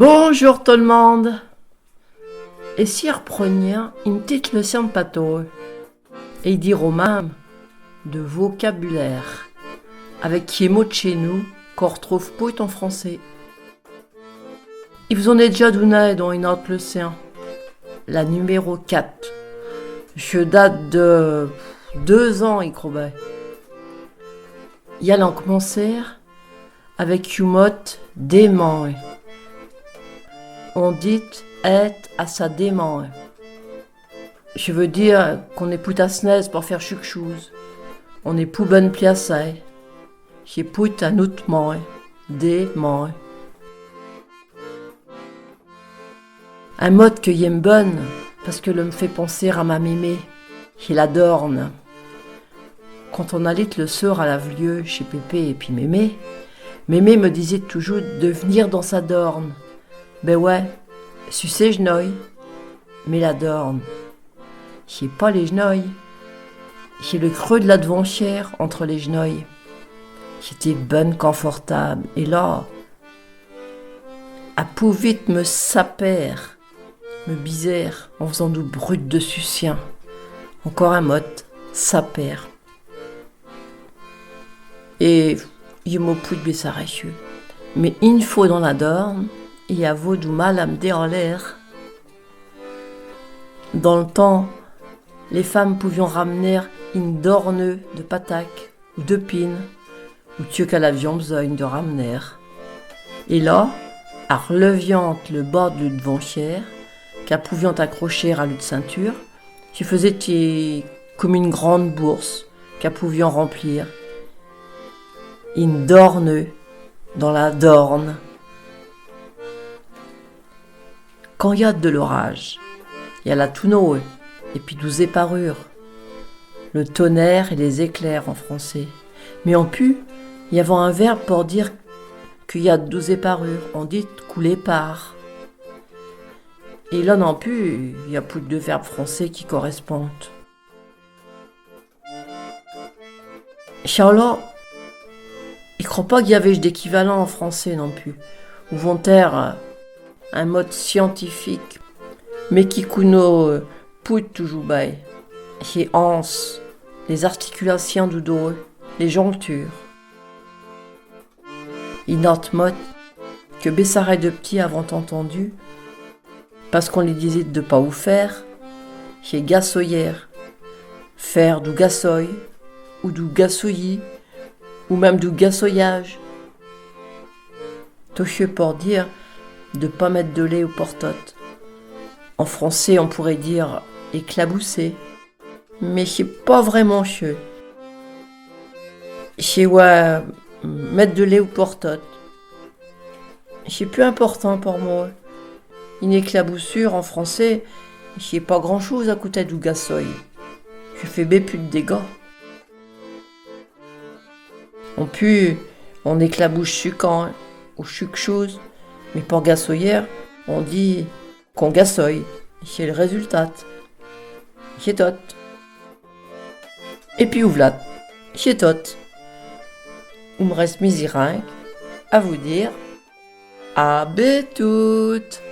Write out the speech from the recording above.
Bonjour tout le monde. Et si repreniez une petite leçon de pâteau et dire aux mêmes de vocabulaire avec qui est mot de chez nous qu'on retrouve pas en français. Ils vous en est déjà donné dans une autre leçon, la numéro 4. Je date de 2 ans, il croit. Il y a l'en commencer avec une mot dément. On dit être à sa dément. Je veux dire qu'on est plus tasnaise pour faire quelque chose. On est plus bonne piassée. J'ai plus à notre main. Dément. Un mot que j'aime bonne parce que le me fait penser à ma mémé. Qui l'adorne. Quand on allait le soir à la vieux chez Pépé et puis Mémé me disait toujours de venir dans sa dorne. Ben ouais, sucer genouilles, mais la dorne. J'ai pas les genouilles. J'ai le creux de la devanchière entre les genouilles. J'étais bonne confortable. Et là, à pou vite me saper, me bisaire en faisant du brut de sucien. Encore un mot, saper. Et il m'a plus de bessaracheux. Mais une fois dans la dorne, il y a vaut du mal à me dire en l'air. Dans le temps, les femmes pouvaient ramener une dorne de patac ou de pine, ou Dieu qu'à l'avion besoin de ramener. Et là, à releviant le bord de devanchière, qu'à pouviant accrocher à l'autre ceinture, je faisais comme une grande bourse qu'à pouviant remplir. Une dorne dans la dorne. Quand il y a de l'orage, il y a la touneau et puis 12 parures. Le tonnerre et les éclairs en français. Mais en pu, il y avait un verbe pour dire qu'il y a 12 parures. On dit couler par. Et là non plus, il y a plus de verbes français qui correspondent. Charlotte, il ne croit pas qu'il y avait d'équivalent en français non plus. Ou vont taire un mode scientifique, mais qui couno pout toujours bail. Chez Hans, les articulations du dos, les jonctures. Une autre mode que Bessaret de petits avant entendu, parce qu'on lui disait de pas où faire, chez gassoyère, faire du gassoy, ou du gassoyi, ou même du gassoyage. Tocheux pour dire de pas mettre de lait aux portotes. En français, on pourrait dire éclabousser, mais c'est pas vraiment chieux. C'est ouais, mettre de lait aux portotes. C'est plus important pour moi. Une éclaboussure en français, c'est pas grand chose à côté du gassoy. Je fais bé plus de dégâts. On éclabouche sucant ou chuc chose, mais pour gassoyère, on dit qu'on gassoye. C'est le résultat. C'est tot. Et puis ouvlat. C'est tot. Il me reste misirinque à vous dire à toutes.